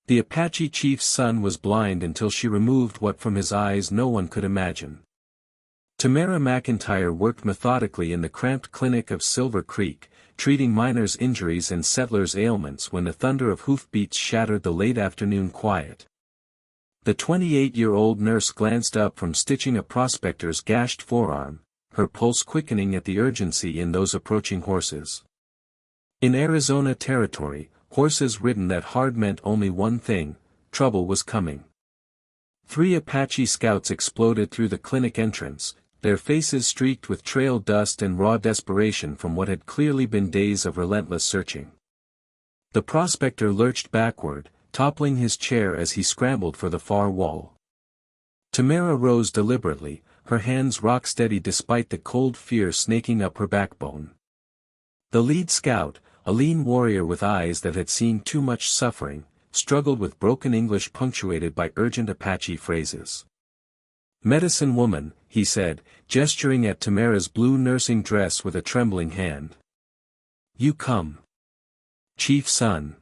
The Apache chief's son was blind until she removed what from his eyes no one could imagine. Tamera McIntire worked methodically in the cramped clinic of Silver Creek, treating miners' injuries and settlers' ailments when the thunder of hoofbeats shattered the late afternoon quiet. The 28-year-old nurse glanced up from stitching a prospector's gashed forearm, her pulse quickening at the urgency in those approaching horses. In Arizona Territory, horses ridden that hard meant only one thing: trouble was coming. 3 Apache scouts exploded through the clinic entrance, their faces streaked with trail dust and raw desperation from what had clearly been days of relentless searching. The prospector lurched backward, toppling his chair as he scrambled for the far wall. Tamera rose deliberately, her hands rock-steady despite the cold fear snaking up her backbone. The lead scout, a lean warrior with eyes that had seen too much suffering, struggled with broken English punctuated by urgent Apache phrases. "Medicine woman," he said, gesturing at Tamera's blue nursing dress with a trembling hand. "You come. Chief son.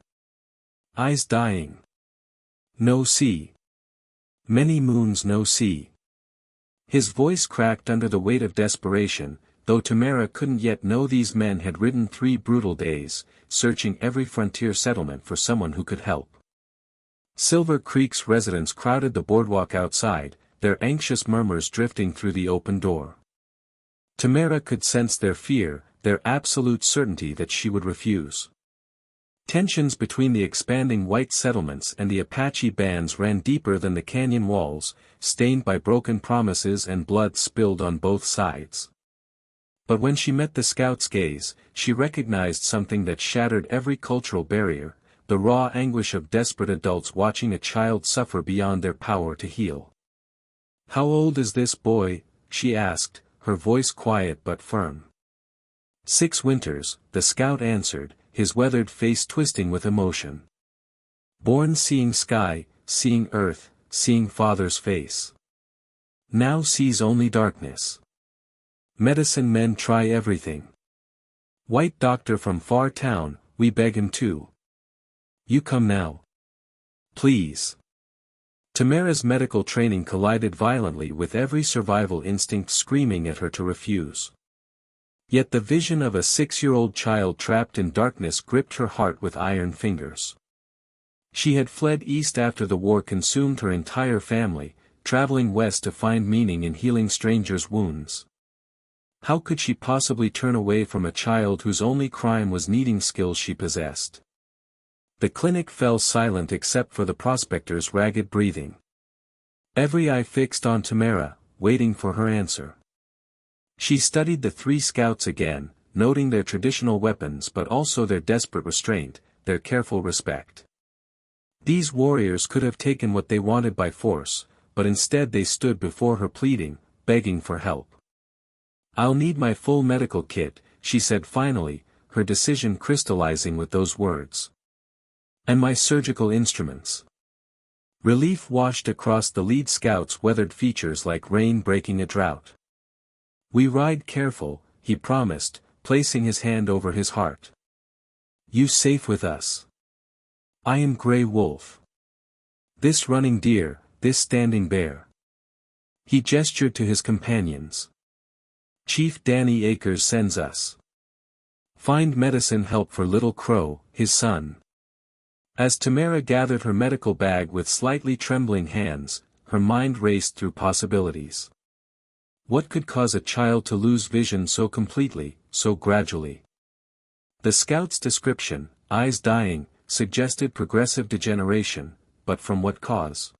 Eyes dying. No see. Many moons no see." His voice cracked under the weight of desperation, though Tamera couldn't yet know these men had ridden 3 brutal days, searching every frontier settlement for someone who could help. Silver Creek's residents crowded the boardwalk outside, their anxious murmurs drifting through the open door. Tamera could sense their fear, their absolute certainty that she would refuse. Tensions between the expanding white settlements and the Apache bands ran deeper than the canyon walls, stained by broken promises and blood spilled on both sides. But when she met the scout's gaze, she recognized something that shattered every cultural barrier: the raw anguish of desperate adults watching a child suffer beyond their power to heal. "How old is this boy?" she asked, her voice quiet but firm. "6 winters," the scout answered, his weathered face twisting with emotion. "Born seeing sky, seeing earth, seeing father's face. Now sees only darkness. Medicine men try everything. White doctor from far town, we beg him to. You come now. Please." Tamera's medical training collided violently with every survival instinct screaming at her to refuse. Yet the vision of a 6-year-old child trapped in darkness gripped her heart with iron fingers. She had fled east after the war consumed her entire family, traveling west to find meaning in healing strangers' wounds. How could she possibly turn away from a child whose only crime was needing skills she possessed? The clinic fell silent except for the prospector's ragged breathing. Every eye fixed on Tamera, waiting for her answer. She studied the 3 scouts again, noting their traditional weapons but also their desperate restraint, their careful respect. These warriors could have taken what they wanted by force, but instead they stood before her pleading, begging for help. "I'll need my full medical kit," she said finally, her decision crystallizing with those words. "And my surgical instruments." Relief washed across the lead scout's weathered features like rain breaking a drought. "We ride careful," he promised, placing his hand over his heart. "You safe with us. I am Grey Wolf. This running deer, this standing bear." He gestured to his companions. "Chief Danny Akers sends us. Find medicine help for Little Crow, his son." As Tamera gathered her medical bag with slightly trembling hands, her mind raced through possibilities. What could cause a child to lose vision so completely, so gradually? The scout's description, eyes dying, suggested progressive degeneration, but from what cause?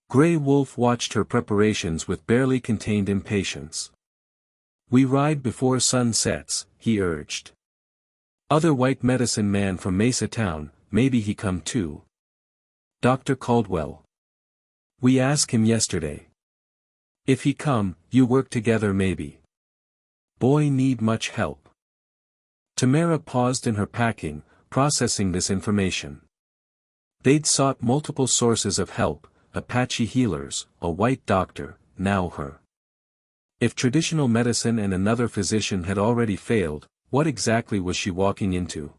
Grey Wolf watched her preparations with barely contained impatience. "We ride before sun sets," he urged. "Other white medicine man from Mesa Town, maybe he come too. Dr. Caldwell. We ask him yesterday. If he come, you work together maybe. Boy need much help." Tamera paused in her packing, processing this information. They'd sought multiple sources of help, Apache healers, a white doctor, now her. If traditional medicine and another physician had already failed, what exactly was she walking into?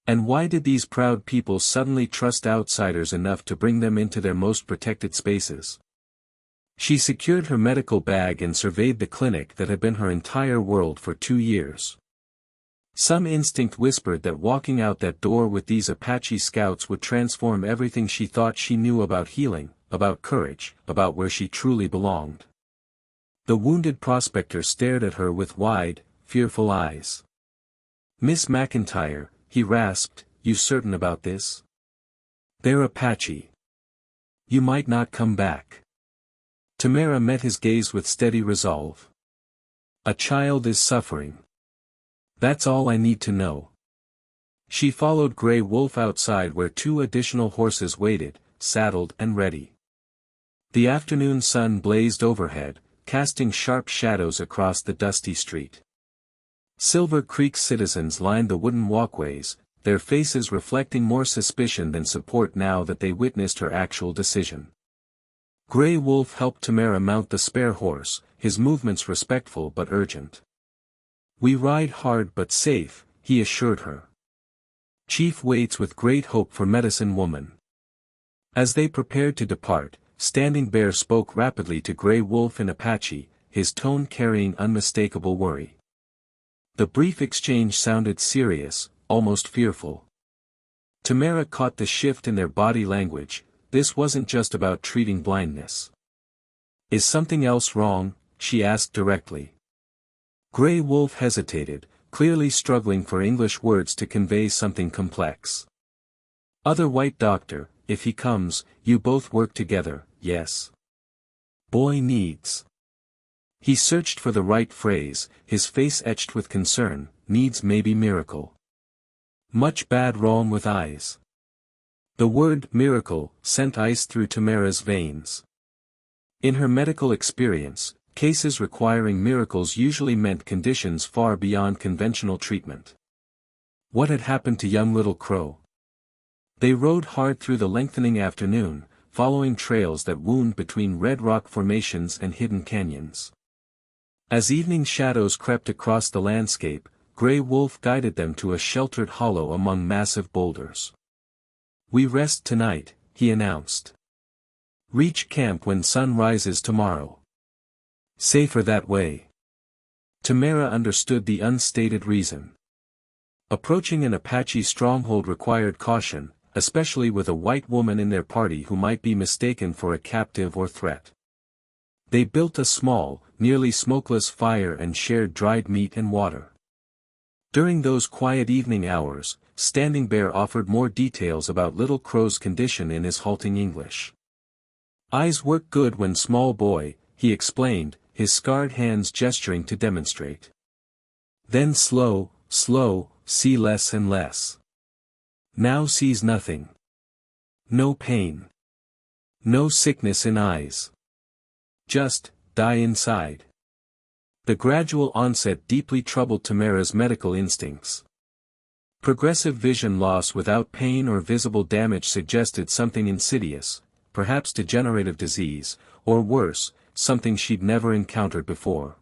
And why did these proud people suddenly trust outsiders enough to bring them into their most protected spaces? She secured her medical bag and surveyed the clinic that had been her entire world for 2 years. Some instinct whispered that walking out that door with these Apache scouts would transform everything she thought she knew about healing, about courage, about where she truly belonged. The wounded prospector stared at her with wide, fearful eyes. "Miss McIntire," he rasped, "you certain about this? They're Apache. You might not come back." Tamera met his gaze with steady resolve. "A child is suffering. That's all I need to know." She followed Grey Wolf outside where 2 additional horses waited, saddled and ready. The afternoon sun blazed overhead, casting sharp shadows across the dusty street. Silver Creek's citizens lined the wooden walkways, their faces reflecting more suspicion than support now that they witnessed her actual decision. Grey Wolf helped Tamera mount the spare horse, his movements respectful but urgent. "We ride hard but safe," he assured her. "Chief waits with great hope for Medicine Woman." As they prepared to depart, Standing Bear spoke rapidly to Grey Wolf in Apache, his tone carrying unmistakable worry. The brief exchange sounded serious, almost fearful. Tamera caught the shift in their body language. This wasn't just about treating blindness. "Is something else wrong?" she asked directly. Grey Wolf hesitated, clearly struggling for English words to convey something complex. "Other white doctor, if he comes, you both work together, yes? Boy needs." He searched for the right phrase, his face etched with concern. "Needs maybe miracle. Much bad wrong with eyes." The word miracle sent ice through Tamera's veins. In her medical experience, cases requiring miracles usually meant conditions far beyond conventional treatment. What had happened to young Little Crow? They rode hard through the lengthening afternoon, following trails that wound between red rock formations and hidden canyons. As evening shadows crept across the landscape, Grey Wolf guided them to a sheltered hollow among massive boulders. "We rest tonight," he announced. "Reach camp when sun rises tomorrow. Safer that way." Tamera understood the unstated reason. Approaching an Apache stronghold required caution, especially with a white woman in their party who might be mistaken for a captive or threat. They built a small, nearly smokeless fire and shared dried meat and water. During those quiet evening hours, Standing Bear offered more details about Little Crow's condition in his halting English. "Eyes work good when small boy," he explained, his scarred hands gesturing to demonstrate. "Then slow, see less and less. Now sees nothing. No pain. No sickness in eyes. Just, die inside." The gradual onset deeply troubled Tamera's medical instincts. Progressive vision loss without pain or visible damage suggested something insidious, perhaps degenerative disease, or worse, something she'd never encountered before.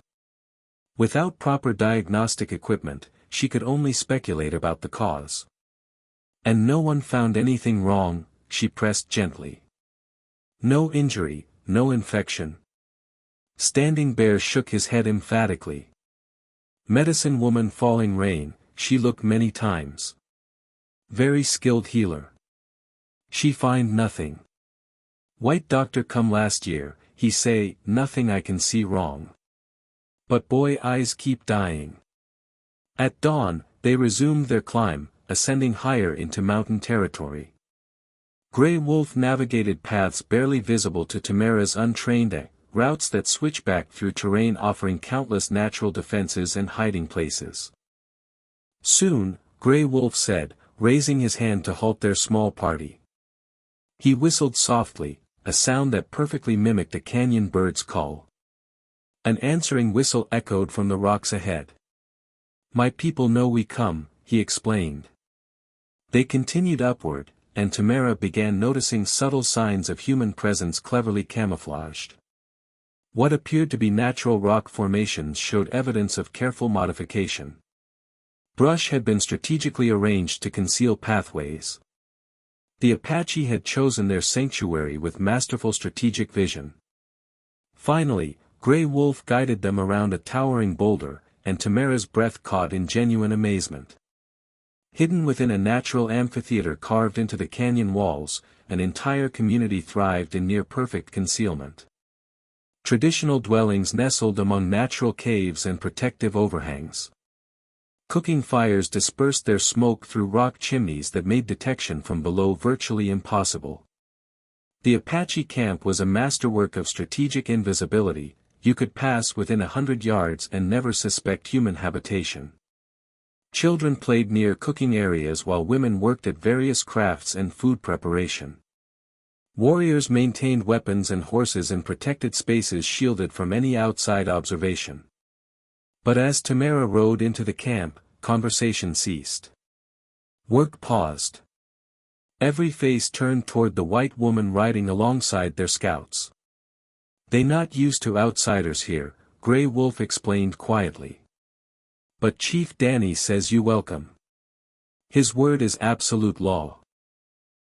Without proper diagnostic equipment, she could only speculate about the cause. "And no one found anything wrong," she pressed gently. "No injury, no infection." Standing Bear shook his head emphatically. "Medicine Woman Falling Rain, she looked many times. Very skilled healer. She find nothing. White doctor come last year, he say, nothing I can see wrong. But boy eyes keep dying." At dawn, they resumed their climb, ascending higher into mountain territory. Grey Wolf navigated paths barely visible to Tamera's untrained eye, routes that switch back through terrain offering countless natural defenses and hiding places. Soon, Grey Wolf said, raising his hand to halt their small party. He whistled softly, a sound that perfectly mimicked a canyon bird's call. An answering whistle echoed from the rocks ahead. "My people know we come," he explained. They continued upward, and Tamera began noticing subtle signs of human presence cleverly camouflaged. What appeared to be natural rock formations showed evidence of careful modification. Brush had been strategically arranged to conceal pathways. The Apache had chosen their sanctuary with masterful strategic vision. Finally, Grey Wolf guided them around a towering boulder, and Tamera's breath caught in genuine amazement. Hidden within a natural amphitheater carved into the canyon walls, an entire community thrived in near-perfect concealment. Traditional dwellings nestled among natural caves and protective overhangs. Cooking fires dispersed their smoke through rock chimneys that made detection from below virtually impossible. The Apache camp was a masterwork of strategic invisibility. You could pass within 100 yards and never suspect human habitation. Children played near cooking areas while women worked at various crafts and food preparation. Warriors maintained weapons and horses in protected spaces shielded from any outside observation. But as Tamera rode into the camp, conversation ceased. Work paused. Every face turned toward the white woman riding alongside their scouts. "They not used to outsiders here," Grey Wolf explained quietly. "But Chief Danny says you welcome. His word is absolute law."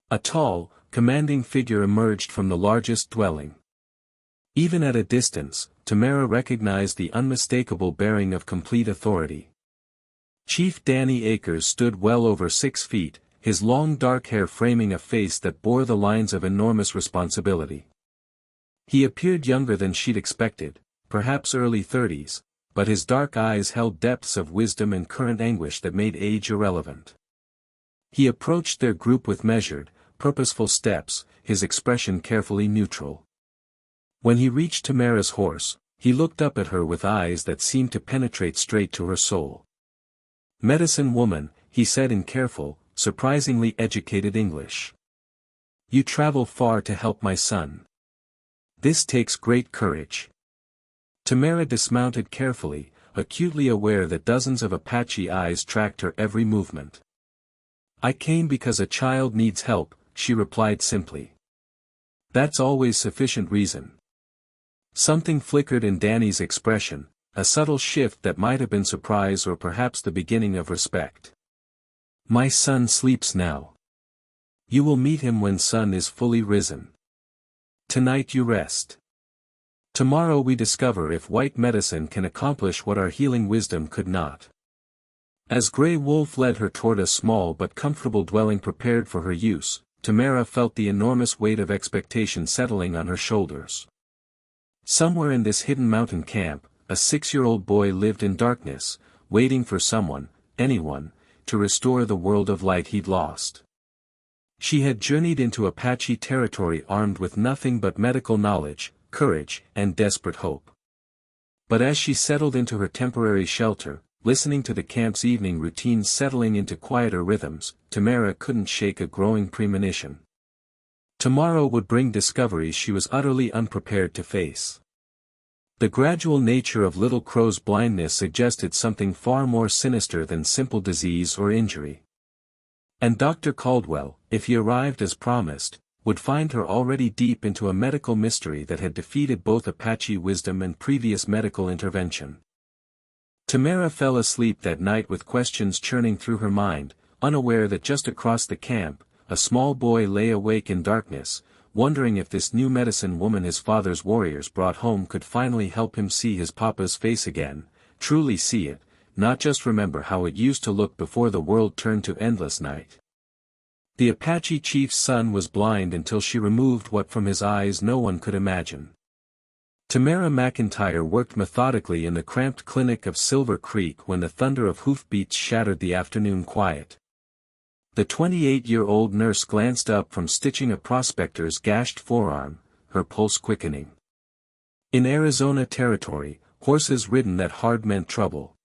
A tall, commanding figure emerged from the largest dwelling. Even at a distance, Tamera recognized the unmistakable bearing of complete authority. Chief Danny Akers stood well over 6 feet, his long dark hair framing a face that bore the lines of enormous responsibility. He appeared younger than she'd expected, perhaps early 30s, but his dark eyes held depths of wisdom and current anguish that made age irrelevant. He approached their group with measured, purposeful steps, his expression carefully neutral. When he reached Tamera's horse, he looked up at her with eyes that seemed to penetrate straight to her soul. "Medicine woman," he said in careful, surprisingly educated English. "You travel far to help my son. This takes great courage." Tamera dismounted carefully, acutely aware that dozens of Apache eyes tracked her every movement. "I came because a child needs help," she replied simply. "That's always sufficient reason." Something flickered in Danny's expression, a subtle shift that might have been surprise or perhaps the beginning of respect. "My son sleeps now. You will meet him when sun is fully risen. Tonight you rest. Tomorrow we discover if white medicine can accomplish what our healing wisdom could not." As Grey Wolf led her toward a small but comfortable dwelling prepared for her use, Tamera felt the enormous weight of expectation settling on her shoulders. Somewhere in this hidden mountain camp, a 6-year-old boy lived in darkness, waiting for someone, anyone, to restore the world of light he'd lost. She had journeyed into Apache territory armed with nothing but medical knowledge, courage, and desperate hope. But as she settled into her temporary shelter, listening to the camp's evening routines settling into quieter rhythms, Tamera couldn't shake a growing premonition. Tomorrow would bring discoveries she was utterly unprepared to face. The gradual nature of Little Crow's blindness suggested something far more sinister than simple disease or injury. And Dr. Caldwell, if he arrived as promised, would find her already deep into a medical mystery that had defeated both Apache wisdom and previous medical intervention. Tamera fell asleep that night with questions churning through her mind, unaware that just across the camp, a small boy lay awake in darkness, wondering if this new medicine woman his father's warriors brought home could finally help him see his papa's face again, truly see it, not just remember how it used to look before the world turned to endless night. The Apache chief's son was blind until she removed what from his eyes no one could imagine. Tamera McIntire worked methodically in the cramped clinic of Silver Creek when the thunder of hoofbeats shattered the afternoon quiet. The 28-year-old nurse glanced up from stitching a prospector's gashed forearm, her pulse quickening. In Arizona territory, horses ridden that hard meant trouble.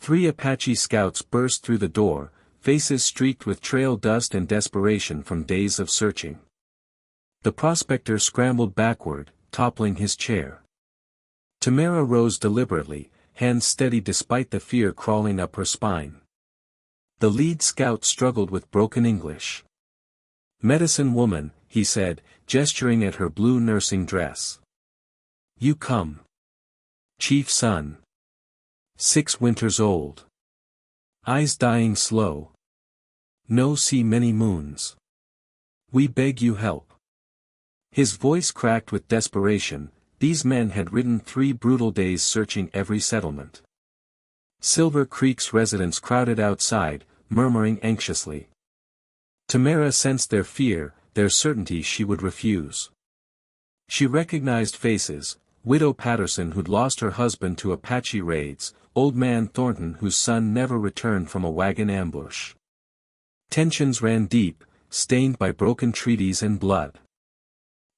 3 Apache scouts burst through the door, faces streaked with trail dust and desperation from days of searching. The prospector scrambled backward, toppling his chair. Tamera rose deliberately, hands steady despite the fear crawling up her spine. The lead scout struggled with broken English. "Medicine woman," he said, gesturing at her blue nursing dress. "You come. Chief son. 6 winters old. Eyes dying slow. No see many moons. We beg you help. His voice cracked with desperation. These men had ridden 3 brutal days searching every settlement. Silver Creek's residents crowded outside, murmuring anxiously. Tamera sensed their fear, their certainty she would refuse. She recognized faces: Widow Patterson who'd lost her husband to Apache raids, Old Man Thornton whose son never returned from a wagon ambush. Tensions ran deep, stained by broken treaties and blood.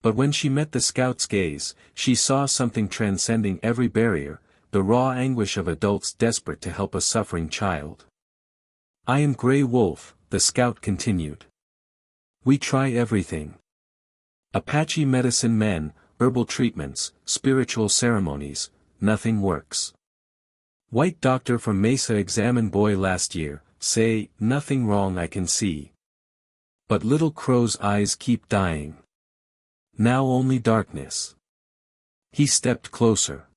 But when she met the scout's gaze, she saw something transcending every barrier, the raw anguish of adults desperate to help a suffering child. I am Grey Wolf, the scout continued. We try everything. Apache medicine men, herbal treatments, spiritual ceremonies, nothing works. White doctor from Mesa examined boy last year, say, nothing wrong I can see. But little Crow's eyes keep dying. Now only darkness. He stepped closer.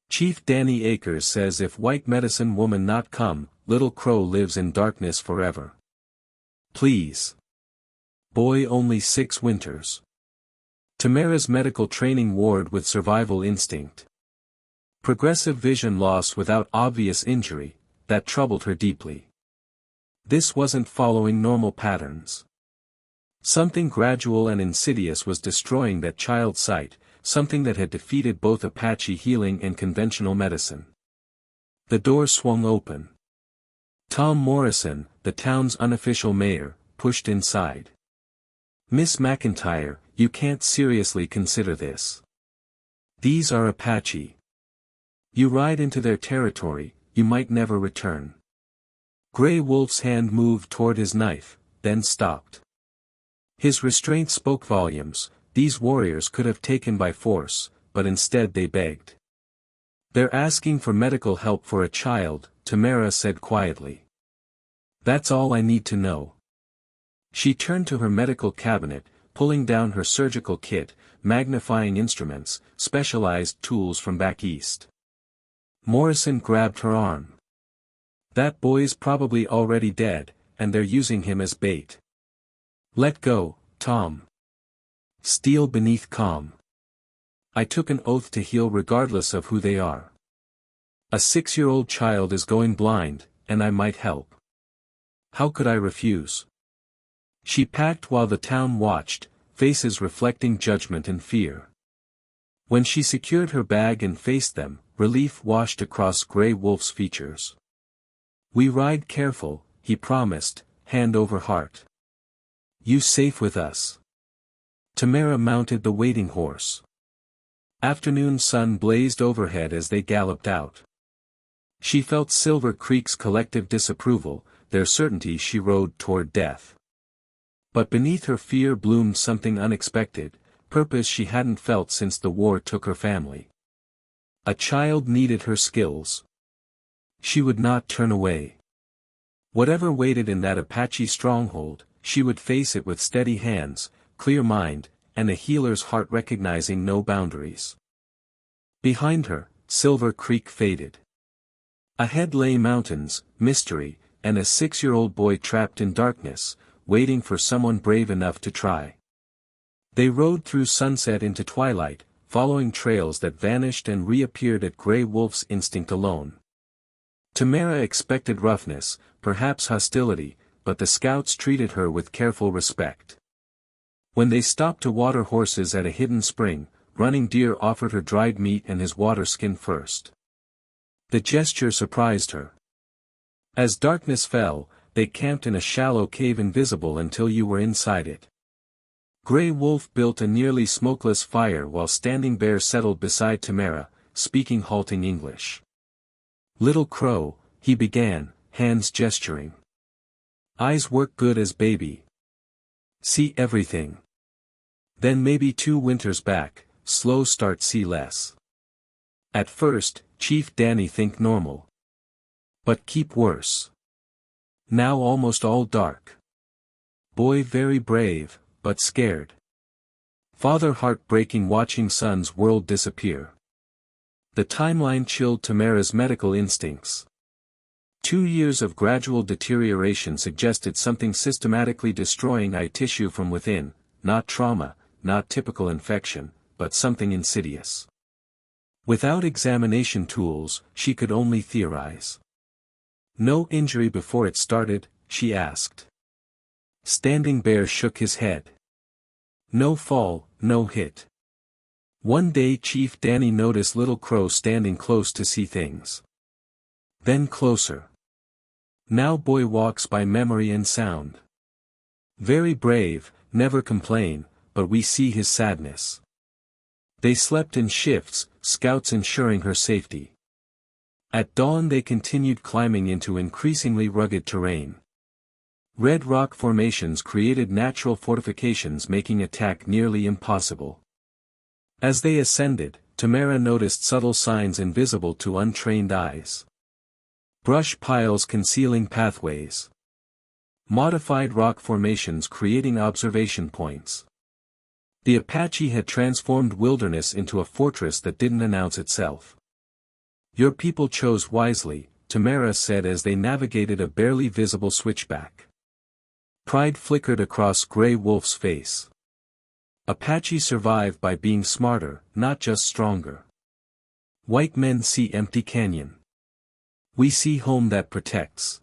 Chief Danny Akers says if white medicine woman not come, Little Crow lives in darkness forever. Please. Boy only 6 winters. Tamera's medical training warred with survival instinct. Progressive vision loss without obvious injury, that troubled her deeply. This wasn't following normal patterns. Something gradual and insidious was destroying that child's sight, something that had defeated both Apache healing and conventional medicine. The door swung open. Tom Morrison, the town's unofficial mayor, pushed inside. Miss McIntire, you can't seriously consider this. These are Apache. You ride into their territory, you might never return. Grey Wolf's hand moved toward his knife, then stopped. His restraint spoke volumes. These warriors could have taken by force, but instead they begged. They're asking for medical help for a child, Tamera said quietly. That's all I need to know. She turned to her medical cabinet, pulling down her surgical kit, magnifying instruments, specialized tools from back east. Morrison grabbed her arm. That boy's probably already dead, and they're using him as bait. Let go, Tom. Steel beneath calm. I took an oath to heal regardless of who they are. A 6-year-old child is going blind, and I might help. How could I refuse? She packed while the town watched, faces reflecting judgment and fear. When she secured her bag and faced them, relief washed across Grey Wolf's features. We ride careful, he promised, hand over heart. You safe with us. Tamera mounted the waiting horse. Afternoon sun blazed overhead as they galloped out. She felt Silver Creek's collective disapproval, their certainty she rode toward death. But beneath her fear bloomed something unexpected, purpose she hadn't felt since the war took her family. A child needed her skills. She would not turn away. Whatever waited in that Apache stronghold, she would face it with steady hands, clear mind, and a healer's heart recognizing no boundaries. Behind her, Silver Creek faded. Ahead lay mountains, mystery, and a 6-year-old boy trapped in darkness, waiting for someone brave enough to try. They rode through sunset into twilight, following trails that vanished and reappeared at Grey Wolf's instinct alone. Tamera expected roughness, perhaps hostility, but the scouts treated her with careful respect. When they stopped to water horses at a hidden spring, Running Deer offered her dried meat and his water skin first. The gesture surprised her. As darkness fell, they camped in a shallow cave invisible until you were inside it. Grey Wolf built a nearly smokeless fire while Standing Bear settled beside Tamera, speaking halting English. Little Crow, he began, hands gesturing. Eyes work good as baby. See everything. Then maybe 2 winters back, slow start see less. At first, Chief Danny think normal. But keep worse. Now almost all dark. Boy very brave, but scared. Father heartbreaking watching son's world disappear. The timeline chilled Tamera's medical instincts. 2 years of gradual deterioration suggested something systematically destroying eye tissue from within, not trauma, not typical infection, but something insidious. Without examination tools, she could only theorize. No injury before it started, she asked. Standing Bear shook his head. No fall, no hit. One day Chief Danny noticed Little Crow standing close to see things. Then closer. Now boy walks by memory and sound. Very brave, never complain, but we see his sadness. They slept in shifts, scouts ensuring her safety. At dawn they continued climbing into increasingly rugged terrain. Red rock formations created natural fortifications making attack nearly impossible. As they ascended, Tamera noticed subtle signs invisible to untrained eyes. Brush piles concealing pathways. Modified rock formations creating observation points. The Apache had transformed wilderness into a fortress that didn't announce itself. Your people chose wisely, Tamera said as they navigated a barely visible switchback. Pride flickered across Grey Wolf's face. Apache survive by being smarter, not just stronger. White men see empty canyon. We see home that protects.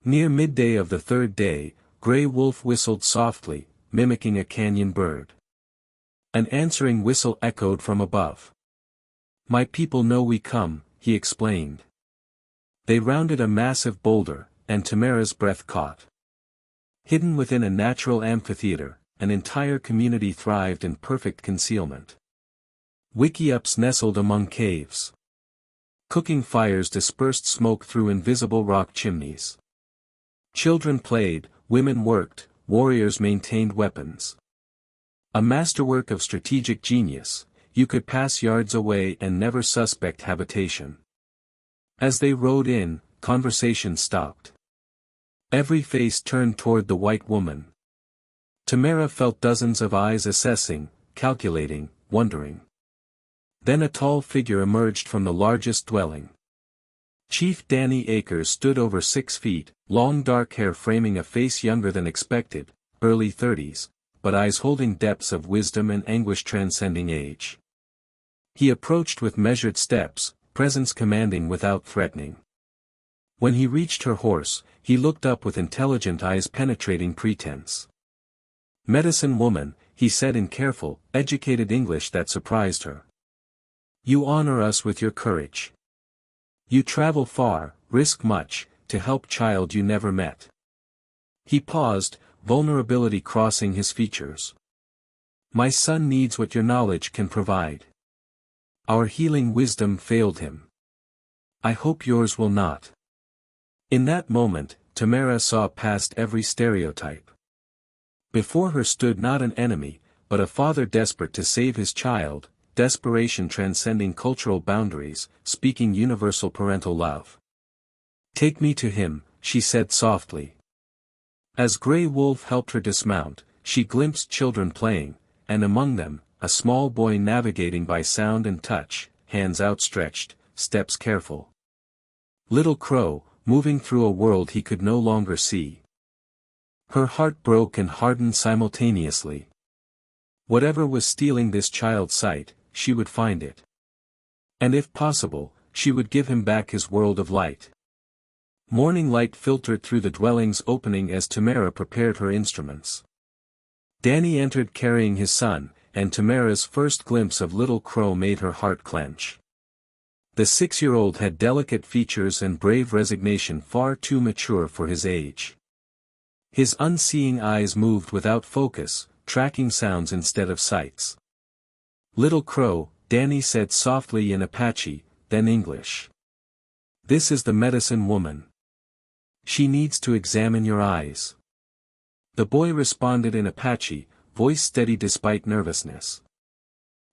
Near midday of the third day, Grey Wolf whistled softly, mimicking a canyon bird. An answering whistle echoed from above. My people know we come, he explained. They rounded a massive boulder, and Tamera's breath caught. Hidden within a natural amphitheater, an entire community thrived in perfect concealment. Wiki-ups nestled among caves. Cooking fires dispersed smoke through invisible rock chimneys. Children played, women worked, warriors maintained weapons. A masterwork of strategic genius, you could pass yards away and never suspect habitation. As they rode in, conversation stopped. Every face turned toward the white woman. Tamera felt dozens of eyes assessing, calculating, wondering. Then a tall figure emerged from the largest dwelling. Chief Danny Akers stood over 6 feet, long dark hair framing a face younger than expected, early 30s, but eyes holding depths of wisdom and anguish transcending age. He approached with measured steps, presence commanding without threatening. When he reached her horse, he looked up with intelligent eyes penetrating pretense. Medicine woman, he said in careful, educated English that surprised her. You honor us with your courage. You travel far, risk much, to help child you never met. He paused, vulnerability crossing his features. My son needs what your knowledge can provide. Our healing wisdom failed him. I hope yours will not. In that moment, Tamera saw past every stereotype. Before her stood not an enemy, but a father desperate to save his child, desperation transcending cultural boundaries, speaking universal parental love. Take me to him, she said softly. As Grey Wolf helped her dismount, she glimpsed children playing, and among them, a small boy navigating by sound and touch, hands outstretched, steps careful. Little Crow, moving through a world he could no longer see. Her heart broke and hardened simultaneously. Whatever was stealing this child's sight, she would find it. And if possible, she would give him back his world of light. Morning light filtered through the dwelling's opening as Tamera prepared her instruments. Danny entered carrying his son, and Tamera's first glimpse of Little Crow made her heart clench. The 6-year-old had delicate features and brave resignation far too mature for his age. His unseeing eyes moved without focus, tracking sounds instead of sights. Little Crow, Danny said softly in Apache, then English. This is the medicine woman. She needs to examine your eyes. The boy responded in Apache, voice steady despite nervousness.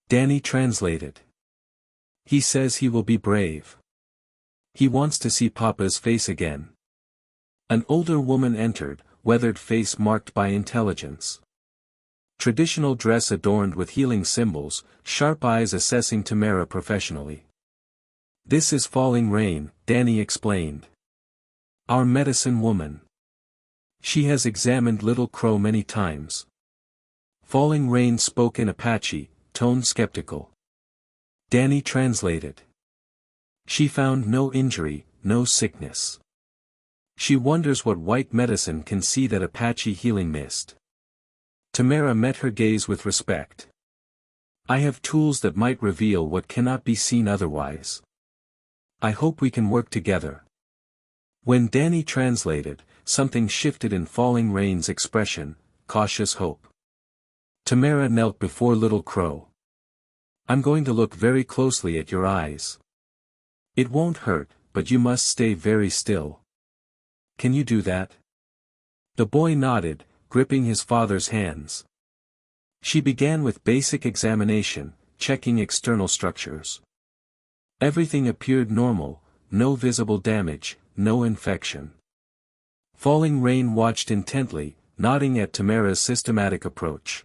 Danny translated. He says he will be brave. He wants to see Papa's face again. An older woman entered, weathered face marked by intelligence. Traditional dress adorned with healing symbols, sharp eyes assessing Tamera professionally. This is falling rain, Danny explained. Our medicine woman. She has examined Little Crow many times. Falling Rain spoke in Apache, tone skeptical. Danny translated. She found no injury, no sickness. She wonders what white medicine can see that Apache healing missed. Tamera met her gaze with respect. I have tools that might reveal what cannot be seen otherwise. I hope we can work together. When Danny translated, something shifted in Falling Rain's expression, cautious hope. Tamera knelt before Little Crow. I'm going to look very closely at your eyes. It won't hurt, but you must stay very still. Can you do that? The boy nodded, gripping his father's hands. She began with basic examination, checking external structures. Everything appeared normal, no visible damage, no infection. Falling Rain watched intently, nodding at Tamera's systematic approach.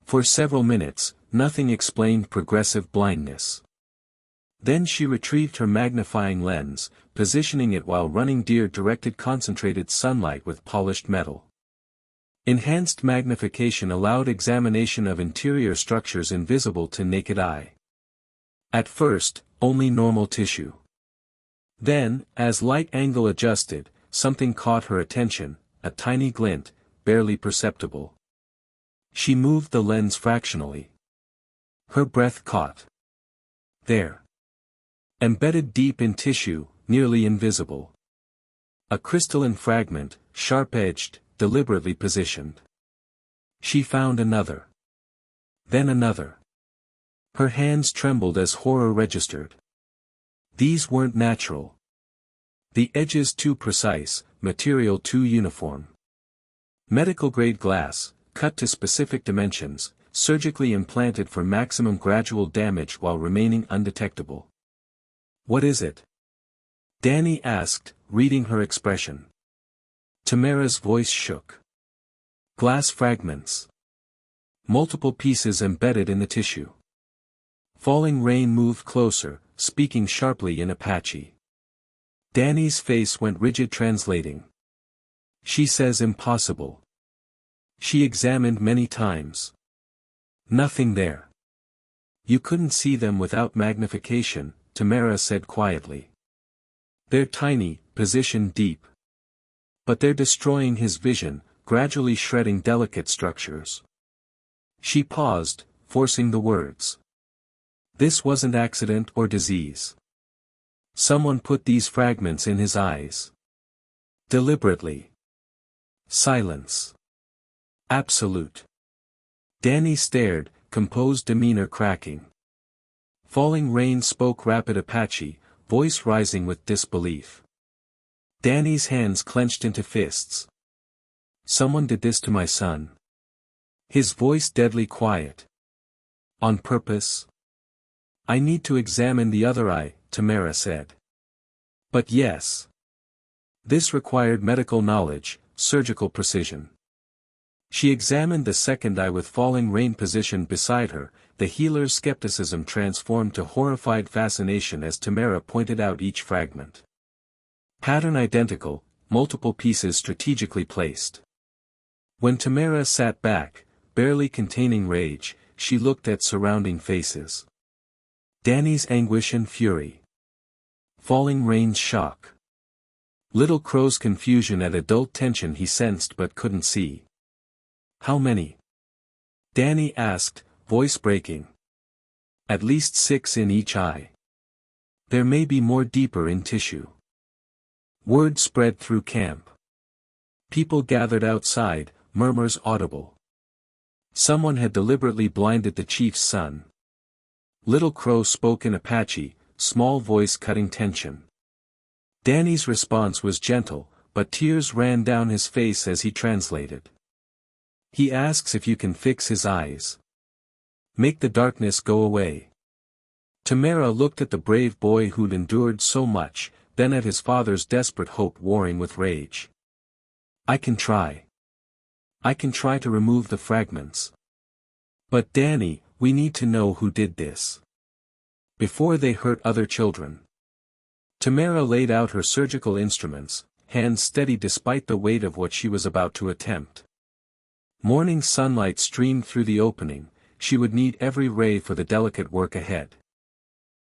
For several minutes, nothing explained progressive blindness. Then she retrieved her magnifying lens, positioning it while running deer-directed concentrated sunlight with polished metal. Enhanced magnification allowed examination of interior structures invisible to naked eye. At first, only normal tissue. Then, as light angle adjusted, something caught her attention, a tiny glint, barely perceptible. She moved the lens fractionally. Her breath caught. There. Embedded deep in tissue, nearly invisible. A crystalline fragment, sharp-edged, deliberately positioned. She found another. Then another. Her hands trembled as horror registered. These weren't natural. The edges too precise, material too uniform. Medical-grade glass, cut to specific dimensions, surgically implanted for maximum gradual damage while remaining undetectable. What is it? Danny asked, reading her expression. Tamera's voice shook. Glass fragments. Multiple pieces embedded in the tissue. Falling Rain moved closer, speaking sharply in Apache. Danny's face went rigid translating. She says impossible. She examined many times. Nothing there. You couldn't see them without magnification, Tamera said quietly. They're tiny, positioned deep. But they're destroying his vision, gradually shredding delicate structures. She paused, forcing the words. This wasn't accident or disease. Someone put these fragments in his eyes. Deliberately. Silence. Absolute. Danny stared, composed demeanor cracking. Falling Rain spoke rapid Apache, voice rising with disbelief. Danny's hands clenched into fists. Someone did this to my son. His voice deadly quiet. On purpose? I need to examine the other eye, Tamera said. But yes. This required medical knowledge, surgical precision. She examined the second eye with Falling Rain positioned beside her, the healer's skepticism transformed to horrified fascination as Tamera pointed out each fragment. Pattern identical, multiple pieces strategically placed. When Tamera sat back, barely containing rage, she looked at surrounding faces. Danny's anguish and fury. Falling Rain's shock. Little Crow's confusion at adult tension he sensed but couldn't see. How many? Danny asked, voice breaking. At least 6 in each eye. There may be more deeper in tissue. Word spread through camp. People gathered outside, murmurs audible. Someone had deliberately blinded the chief's son. Little Crow spoke in Apache, small voice cutting tension. Danny's response was gentle, but tears ran down his face as he translated. He asks if you can fix his eyes. Make the darkness go away. Tamera looked at the brave boy who'd endured so much, then at his father's desperate hope warring with rage. I can try. I can try to remove the fragments. But Danny, we need to know who did this. Before they hurt other children. Tamera laid out her surgical instruments, hands steady despite the weight of what she was about to attempt. Morning sunlight streamed through the opening, she would need every ray for the delicate work ahead.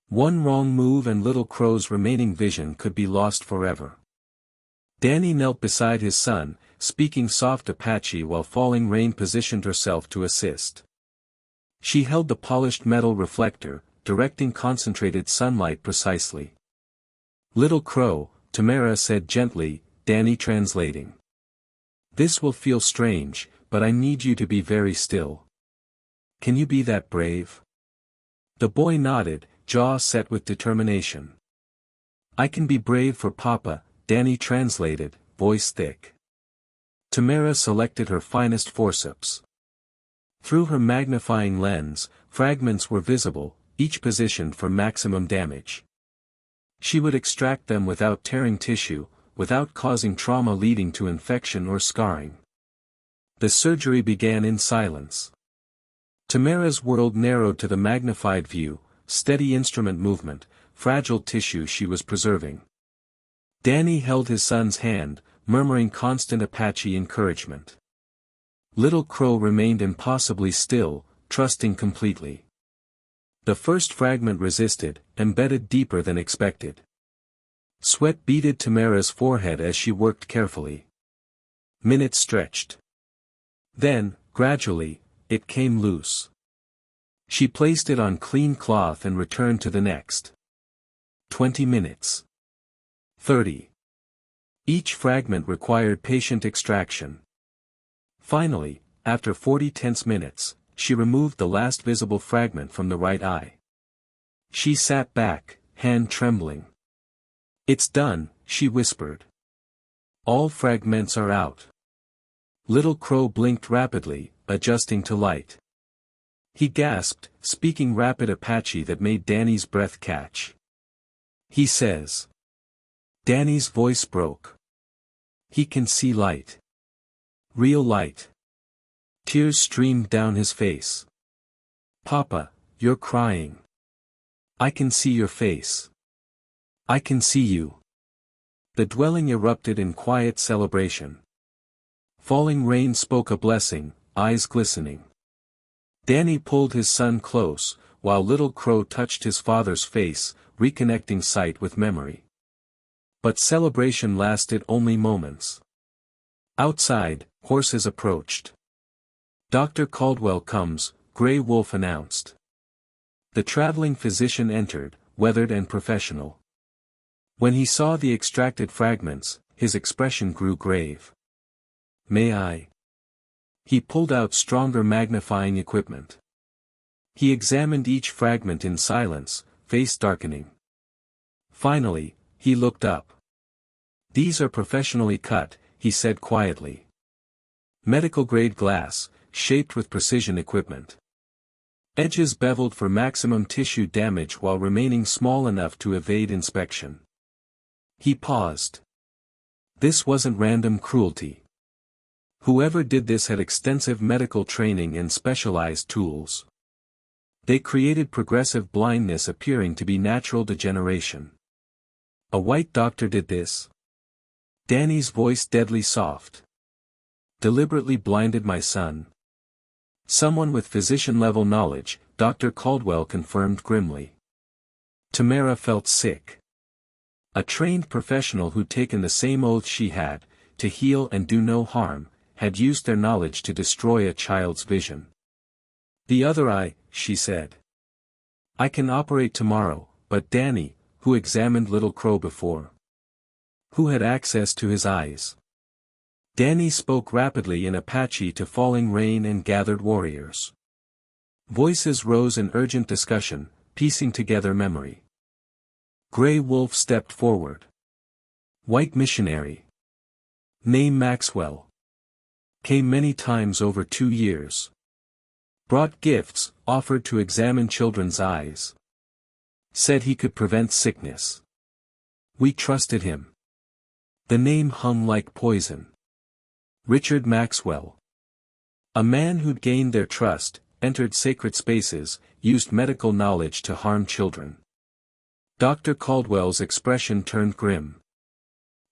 One wrong move and Little Crow's remaining vision could be lost forever. Danny knelt beside his son, speaking soft Apache while Falling Rain positioned herself to assist. She held the polished metal reflector, directing concentrated sunlight precisely. Little Crow, Tamera said gently, Danny translating. This will feel strange, but I need you to be very still. Can you be that brave? The boy nodded, jaw set with determination. I can be brave for Papa, Danny translated, voice thick. Tamera selected her finest forceps. Through her magnifying lens, fragments were visible, each positioned for maximum damage. She would extract them without tearing tissue, without causing trauma leading to infection or scarring. The surgery began in silence. Tamera's world narrowed to the magnified view, steady instrument movement, fragile tissue she was preserving. Danny held his son's hand, murmuring constant Apache encouragement. Little Crow remained impossibly still, trusting completely. The first fragment resisted, embedded deeper than expected. Sweat beaded Tamera's forehead as she worked carefully. Minutes stretched. Then, gradually, it came loose. She placed it on clean cloth and returned to the next. 20 minutes. 30. Each fragment required patient extraction. Finally, after 40 tense minutes, she removed the last visible fragment from the right eye. She sat back, hand trembling. It's done, she whispered. All fragments are out. Little Crow blinked rapidly, adjusting to light. He gasped, speaking rapid Apache that made Danny's breath catch. He says. Danny's voice broke. He can see light. Real light. Tears streamed down his face. Papa, you're crying. I can see your face. I can see you. The dwelling erupted in quiet celebration. Falling Rain spoke a blessing, eyes glistening. Danny pulled his son close, while Little Crow touched his father's face, reconnecting sight with memory. But celebration lasted only moments. Outside, horses approached. Dr. Caldwell comes, Grey Wolf announced. The traveling physician entered, weathered and professional. When he saw the extracted fragments, his expression grew grave. May I? He pulled out stronger magnifying equipment. He examined each fragment in silence, face darkening. Finally, he looked up. These are professionally cut, he said quietly. Medical-grade glass, shaped with precision equipment. Edges beveled for maximum tissue damage while remaining small enough to evade inspection. He paused. This wasn't random cruelty. Whoever did this had extensive medical training and specialized tools. They created progressive blindness appearing to be natural degeneration. A white doctor did this. Danny's voice deadly soft. Deliberately blinded my son. Someone with physician-level knowledge, Dr. Caldwell confirmed grimly. Tamera felt sick. A trained professional who'd taken the same oath she had, to heal and do no harm, had used their knowledge to destroy a child's vision. The other eye, she said. I can operate tomorrow, but Danny, who examined Little Crow before? Who had access to his eyes? Danny spoke rapidly in Apache to Falling Rain and gathered warriors. Voices rose in urgent discussion, piecing together memory. Grey Wolf stepped forward. White missionary. Name Maxwell. Came many times over 2 years. Brought gifts, offered to examine children's eyes. Said he could prevent sickness. We trusted him. The name hung like poison. Richard Maxwell. A man who'd gained their trust, entered sacred spaces, used medical knowledge to harm children. Dr. Caldwell's expression turned grim.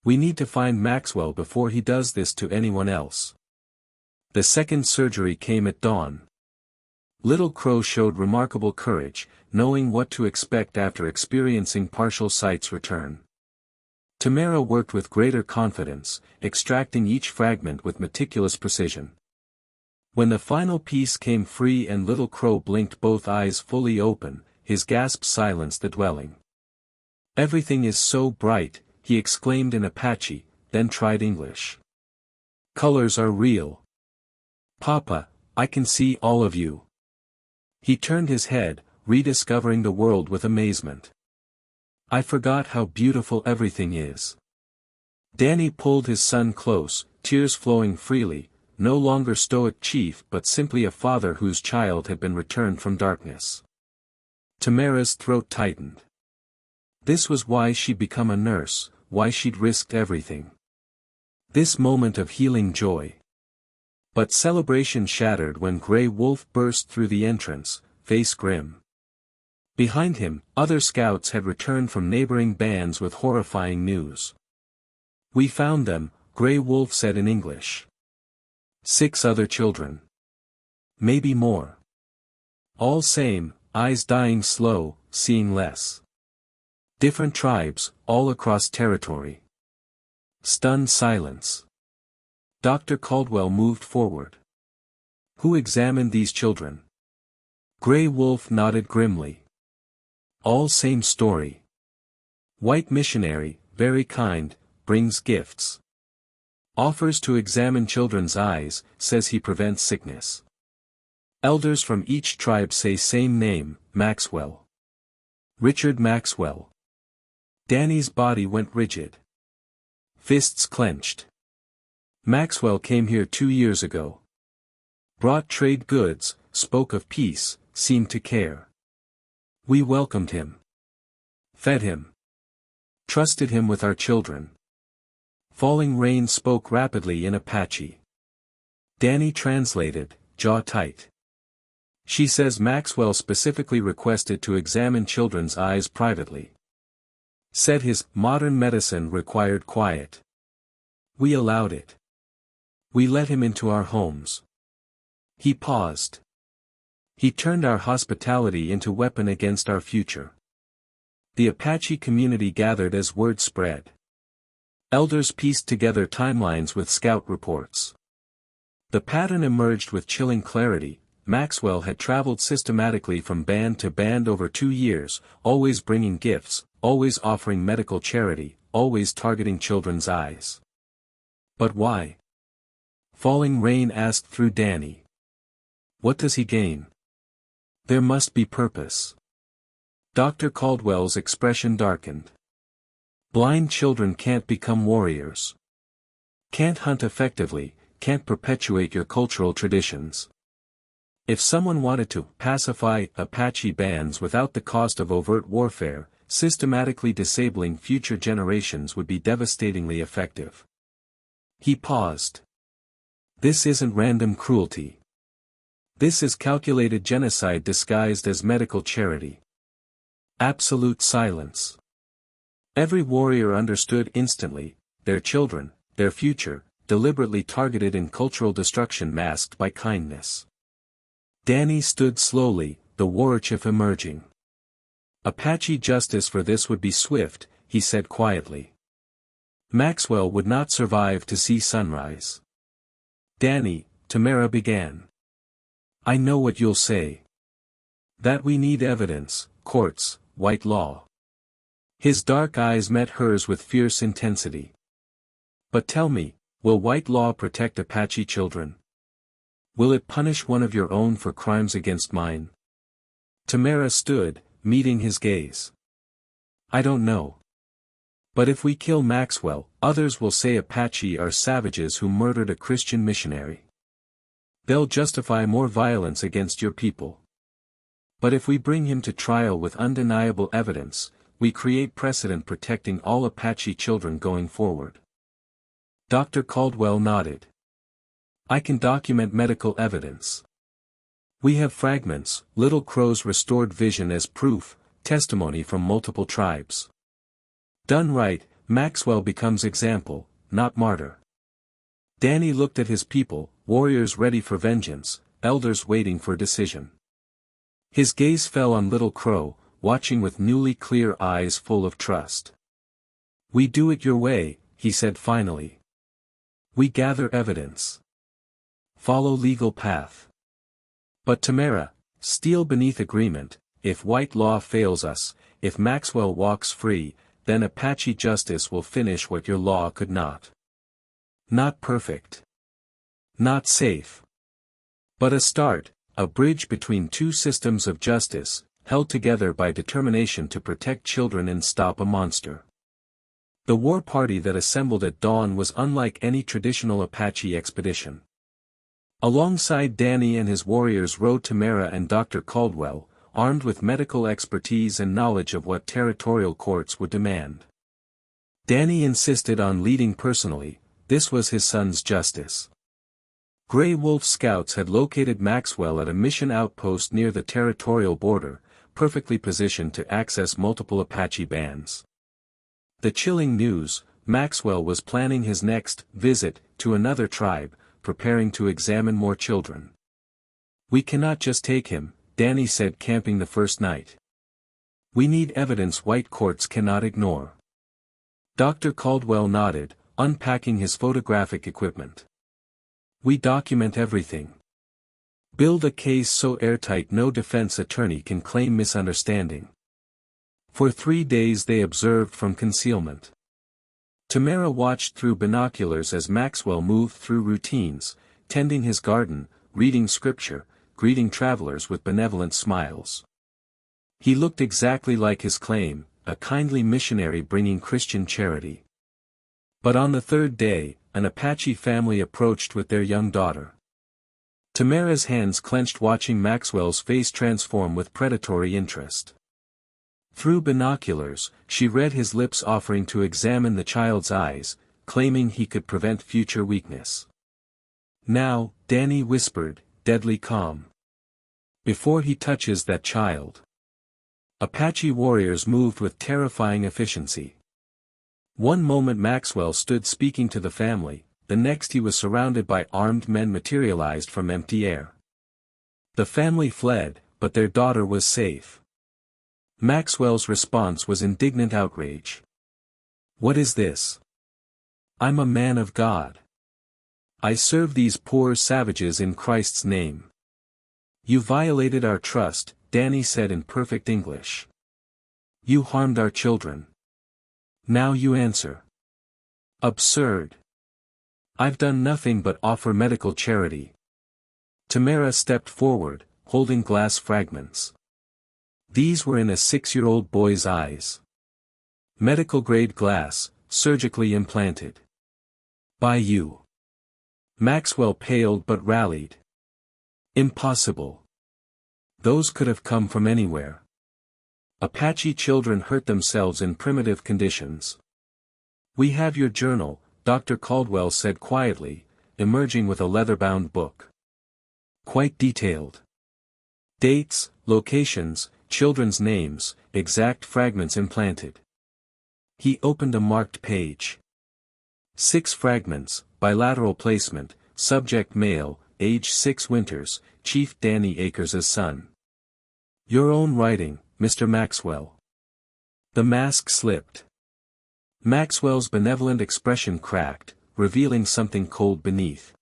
We need to find Maxwell before he does this to anyone else. The second surgery came at dawn. Little Crow showed remarkable courage, knowing what to expect after experiencing partial sight's return. Tamera worked with greater confidence, extracting each fragment with meticulous precision. When the final piece came free and Little Crow blinked both eyes fully open, his gasp silenced the dwelling. "Everything is so bright," he exclaimed in Apache, then tried English. "Colors are real. Papa, I can see all of you." He turned his head, rediscovering the world with amazement. "I forgot how beautiful everything is." Danny pulled his son close, tears flowing freely, no longer stoic chief but simply a father whose child had been returned from darkness. Tamera's throat tightened. This was why she'd become a nurse, why she'd risked everything. This moment of healing joy. But celebration shattered when Grey Wolf burst through the entrance, face grim. Behind him, other scouts had returned from neighboring bands with horrifying news. "We found them," Grey Wolf said in English. 6 other children. Maybe more. All same, eyes dying slow, seeing less. Different tribes, all across territory. Stunned silence. Dr. Caldwell moved forward. "Who examined these children?" Grey Wolf nodded grimly. "All same story. White missionary, very kind, brings gifts. Offers to examine children's eyes, says he prevents sickness. Elders from each tribe say same name, Maxwell. Richard Maxwell." Danny's body went rigid. Fists clenched. "Maxwell came here 2 years ago. Brought trade goods, spoke of peace, seemed to care. We welcomed him. Fed him. Trusted him with our children." Falling Rain spoke rapidly in Apache. Danny translated, jaw tight. "She says Maxwell specifically requested to examine children's eyes privately. Said his modern medicine required quiet. We allowed it. We let him into our homes." He paused. "He turned our hospitality into weapon against our future." The Apache community gathered as word spread. Elders pieced together timelines with scout reports. The pattern emerged with chilling clarity. Maxwell had traveled systematically from band to band over 2 years, always bringing gifts, always offering medical charity, always targeting children's eyes. But why? Falling Rain asked through Danny. What does he gain? There must be purpose. Dr. Caldwell's expression darkened. Blind children can't become warriors. Can't hunt effectively, can't perpetuate your cultural traditions. If someone wanted to pacify Apache bands without the cost of overt warfare, systematically disabling future generations would be devastatingly effective. He paused. This isn't random cruelty. This is calculated genocide disguised as medical charity. Absolute silence. Every warrior understood instantly, their children, their future, deliberately targeted in cultural destruction masked by kindness. Danny stood slowly, the war chief emerging. Apache justice for this would be swift, he said quietly. Maxwell would not survive to see sunrise. Danny, Tamera began. I know what you'll say. That we need evidence, courts, white law. His dark eyes met hers with fierce intensity. But tell me, will white law protect Apache children? Will it punish one of your own for crimes against mine? Tamera stood, meeting his gaze. I don't know. But if we kill Maxwell, others will say Apache are savages who murdered a Christian missionary. They'll justify more violence against your people. But if we bring him to trial with undeniable evidence, we create precedent protecting all Apache children going forward. Dr. Caldwell nodded. I can document medical evidence. We have fragments, Little Crow's restored vision as proof, testimony from multiple tribes. Done right, Maxwell becomes example, not martyr. Danny looked at his people, warriors ready for vengeance, elders waiting for decision. His gaze fell on Little Crow, watching with newly clear eyes full of trust. "We do it your way," he said finally. "We gather evidence. Follow legal path. But Tamera, steel beneath agreement, if white law fails us, if Maxwell walks free, then Apache justice will finish what your law could not. Not perfect. Not safe. But a start, a bridge between two systems of justice, held together by determination to protect children and stop a monster." The war party that assembled at dawn was unlike any traditional Apache expedition. Alongside Danny and his warriors rode Tamera and Dr. Caldwell, armed with medical expertise and knowledge of what territorial courts would demand. Danny insisted on leading personally, this was his son's justice. Grey Wolf scouts had located Maxwell at a mission outpost near the territorial border, perfectly positioned to access multiple Apache bands. The chilling news, Maxwell was planning his next visit to another tribe, preparing to examine more children. "We cannot just take him," Danny said, camping the first night. "We need evidence white courts cannot ignore." Dr. Caldwell nodded, unpacking his photographic equipment. "We document everything. Build a case so airtight no defense attorney can claim misunderstanding." For 3 days they observed from concealment. Tamera watched through binoculars as Maxwell moved through routines, tending his garden, reading scripture, greeting travelers with benevolent smiles. He looked exactly like his claim, a kindly missionary bringing Christian charity. But on the 3rd day, an Apache family approached with their young daughter. Tamera's hands clenched watching Maxwell's face transform with predatory interest. Through binoculars, she read his lips offering to examine the child's eyes, claiming he could prevent future weakness. "Now," Danny whispered, deadly calm. "Before he touches that child." Apache warriors moved with terrifying efficiency. One moment Maxwell stood speaking to the family, the next he was surrounded by armed men materialized from empty air. The family fled, but their daughter was safe. Maxwell's response was indignant outrage. "What is this? I'm a man of God. I serve these poor savages in Christ's name." "You violated our trust," Danny said in perfect English. "You harmed our children. Now you answer." "Absurd. I've done nothing but offer medical charity." Tamera stepped forward, holding glass fragments. These were in a 6-year-old boy's eyes. Medical-grade glass, surgically implanted. "By you." Maxwell paled but rallied. "Impossible. Those could have come from anywhere. Apache children hurt themselves in primitive conditions." "We have your journal," Dr. Caldwell said quietly, emerging with a leather-bound book. "Quite detailed. Dates, locations, children's names, exact fragments implanted." He opened a marked page. 6 fragments, bilateral placement, subject male, age 6 winters, Chief Danny Akers' son. "Your own writing, Mr. Maxwell." The mask slipped. Maxwell's benevolent expression cracked, revealing something cold beneath.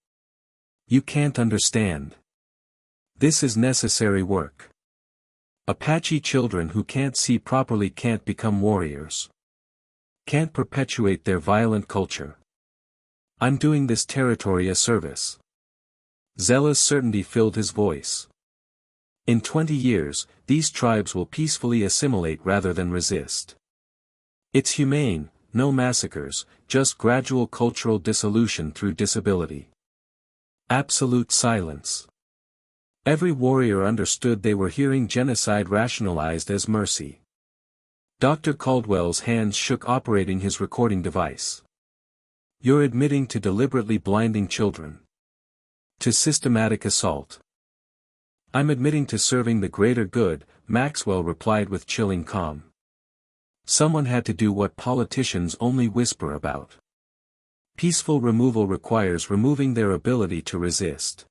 "You can't understand. This is necessary work. Apache children who can't see properly can't become warriors. Can't perpetuate their violent culture. I'm doing this territory a service." Zealous certainty filled his voice. "In 20 years, these tribes will peacefully assimilate rather than resist. It's humane, no massacres, just gradual cultural dissolution through disability." Absolute silence. Every warrior understood they were hearing genocide rationalized as mercy. Dr. Caldwell's hands shook operating his recording device. "You're admitting to deliberately blinding children. To systematic assault." "I'm admitting to serving the greater good," Maxwell replied with chilling calm. Someone had to do what politicians only whisper about. Peaceful removal requires removing their ability to resist.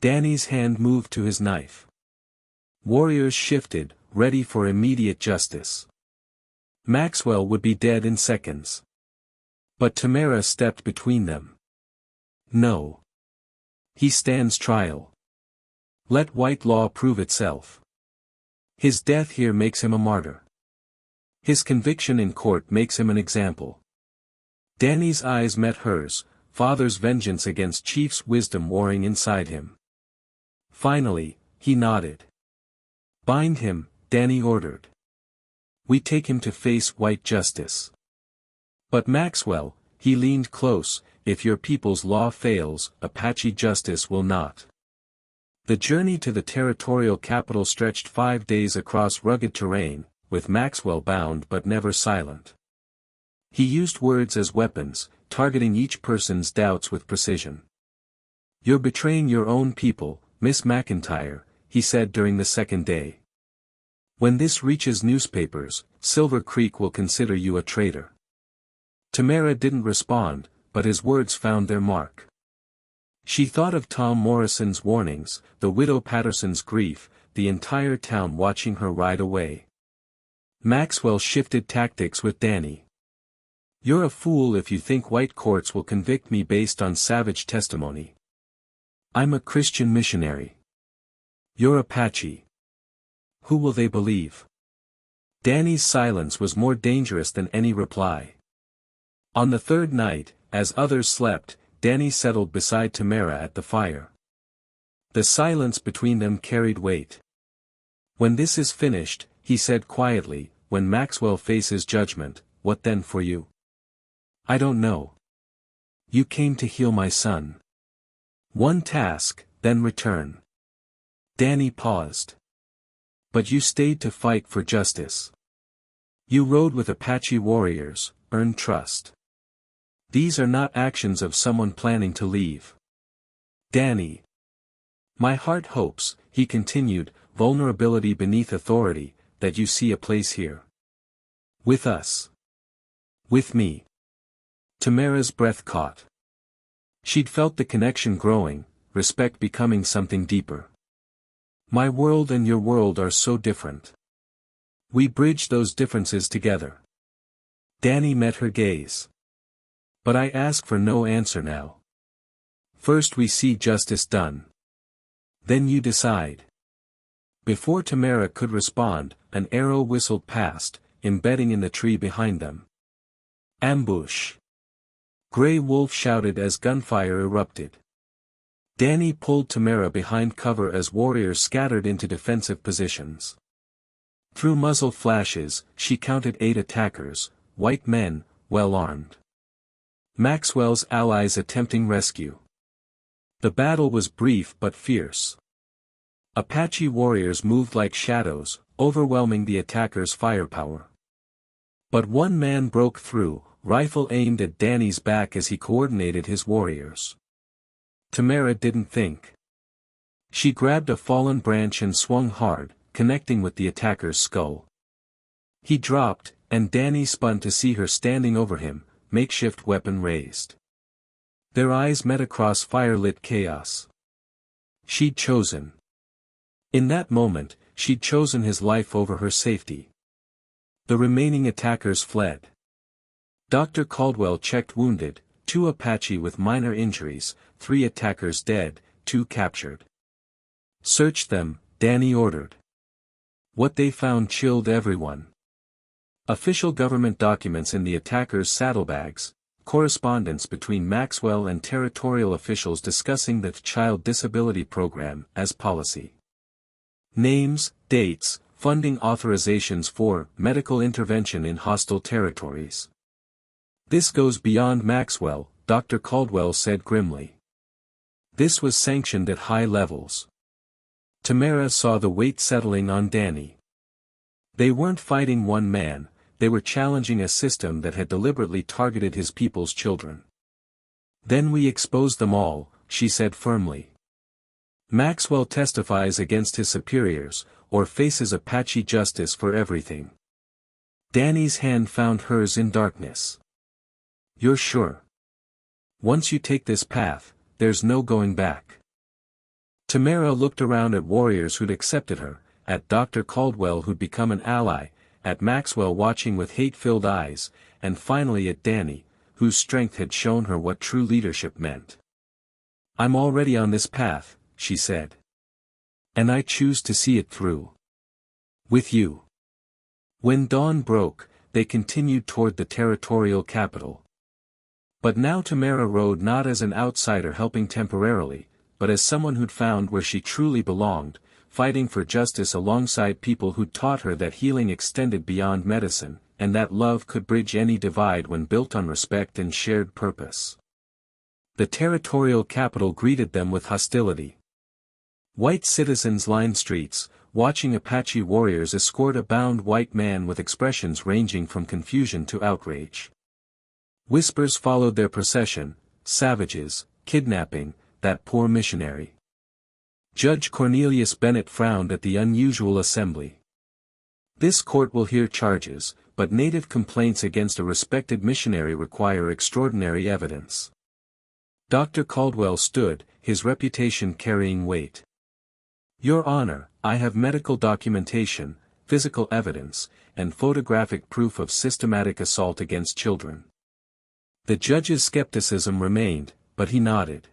Danny's hand moved to his knife. Warriors shifted, ready for immediate justice. Maxwell would be dead in seconds. But Tamera stepped between them. No. He stands trial. Let white law prove itself. His death here makes him a martyr. His conviction in court makes him an example. Danny's eyes met hers, father's vengeance against Chief's wisdom warring inside him. Finally, he nodded. Bind him, Danny ordered. We take him to face white justice. But Maxwell, he leaned close, if your people's law fails, Apache justice will not. The journey to the territorial capital stretched 5 days across rugged terrain, with Maxwell bound but never silent. He used words as weapons, targeting each person's doubts with precision. You're betraying your own people, Miss McIntire, he said during the second day. When this reaches newspapers, Silver Creek will consider you a traitor. Tamera didn't respond, but his words found their mark. She thought of Tom Morrison's warnings, the widow Patterson's grief, the entire town watching her ride away. Maxwell shifted tactics with Danny. You're a fool if you think white courts will convict me based on savage testimony. I'm a Christian missionary. You're Apache. Who will they believe? Danny's silence was more dangerous than any reply. On the third night, as others slept, Danny settled beside Tamera at the fire. The silence between them carried weight. When this is finished, he said quietly, when Maxwell faces judgment, what then for you? I don't know. You came to heal my son. One task, then return. Danny paused. But you stayed to fight for justice. You rode with Apache warriors, earned trust. These are not actions of someone planning to leave. Danny. My heart hopes, he continued, vulnerability beneath authority, that you see a place here. With us. With me. Tamera's breath caught. She'd felt the connection growing, respect becoming something deeper. My world and your world are so different. We bridge those differences together. Danny met her gaze. But I ask for no answer now. First we see justice done. Then you decide. Before Tamera could respond, an arrow whistled past, embedding in the tree behind them. Ambush! Grey Wolf shouted as gunfire erupted. Danny pulled Tamera behind cover as warriors scattered into defensive positions. Through muzzle flashes, she counted 8 attackers, white men, well armed. Maxwell's allies attempting rescue. The battle was brief but fierce. Apache warriors moved like shadows, overwhelming the attackers' firepower. But one man broke through, rifle aimed at Danny's back as he coordinated his warriors. Tamera didn't think. She grabbed a fallen branch and swung hard, connecting with the attacker's skull. He dropped, and Danny spun to see her standing over him, makeshift weapon raised. Their eyes met across fire-lit chaos. She'd chosen. In that moment, she'd chosen his life over her safety. The remaining attackers fled. Dr. Caldwell checked wounded, 2 Apache with minor injuries, 3 attackers dead, 2 captured. Search them, Danny ordered. What they found chilled everyone. Official government documents in the attackers' saddlebags, correspondence between Maxwell and territorial officials discussing the Child Disability Program as policy. Names, dates, funding authorizations for medical intervention in hostile territories. This goes beyond Maxwell, Dr. Caldwell said grimly. This was sanctioned at high levels. Tamera saw the weight settling on Danny. They weren't fighting one man, they were challenging a system that had deliberately targeted his people's children. Then we expose them all, she said firmly. Maxwell testifies against his superiors, or faces Apache justice for everything. Danny's hand found hers in darkness. You're sure? Once you take this path, there's no going back. Tamera looked around at warriors who'd accepted her, at Dr. Caldwell who'd become an ally, at Maxwell watching with hate-filled eyes, and finally at Danny, whose strength had shown her what true leadership meant. I'm already on this path, she said. And I choose to see it through. With you. When dawn broke, they continued toward the territorial capital. But now Tamera rode not as an outsider helping temporarily, but as someone who'd found where she truly belonged, fighting for justice alongside people who'd taught her that healing extended beyond medicine, and that love could bridge any divide when built on respect and shared purpose. The territorial capital greeted them with hostility. White citizens lined streets, watching Apache warriors escort a bound white man with expressions ranging from confusion to outrage. Whispers followed their procession: savages, kidnapping, that poor missionary. Judge Cornelius Bennett frowned at the unusual assembly. This court will hear charges, but native complaints against a respected missionary require extraordinary evidence. Dr. Caldwell stood, his reputation carrying weight. Your Honor, I have medical documentation, physical evidence, and photographic proof of systematic assault against children. The judge's skepticism remained, but he nodded.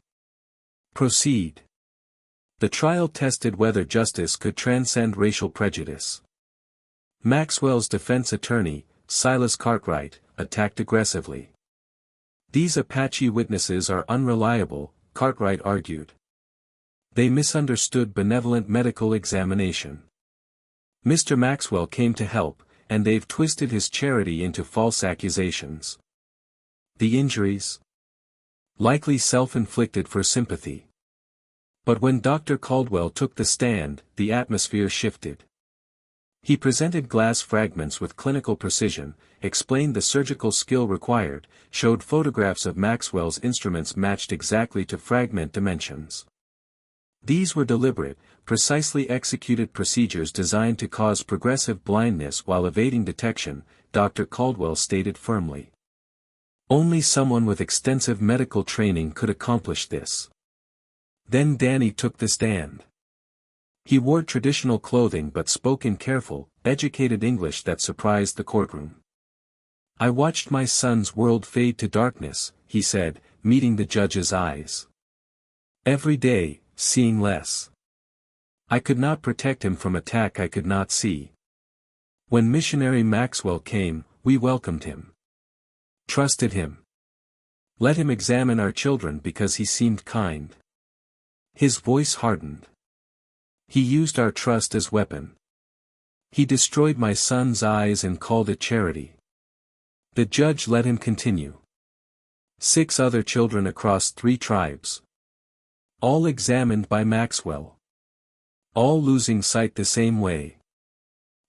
Proceed. The trial tested whether justice could transcend racial prejudice. Maxwell's defense attorney, Silas Cartwright, attacked aggressively. These Apache witnesses are unreliable, Cartwright argued. They misunderstood benevolent medical examination. Mr. Maxwell came to help, and they've twisted his charity into false accusations. The injuries? Likely self-inflicted for sympathy. But when Dr. Caldwell took the stand, the atmosphere shifted. He presented glass fragments with clinical precision, explained the surgical skill required, showed photographs of Maxwell's instruments matched exactly to fragment dimensions. These were deliberate, precisely executed procedures designed to cause progressive blindness while evading detection, Dr. Caldwell stated firmly. Only someone with extensive medical training could accomplish this. Then Danny took the stand. He wore traditional clothing but spoke in careful, educated English that surprised the courtroom. I watched my son's world fade to darkness, he said, meeting the judge's eyes. Every day, seeing less. I could not protect him from attack I could not see. When missionary Maxwell came, we welcomed him. Trusted him. Let him examine our children because he seemed kind. His voice hardened. He used our trust as weapon. He destroyed my son's eyes and called it charity. The judge let him continue. 6 other children across 3 tribes. All examined by Maxwell. All losing sight the same way.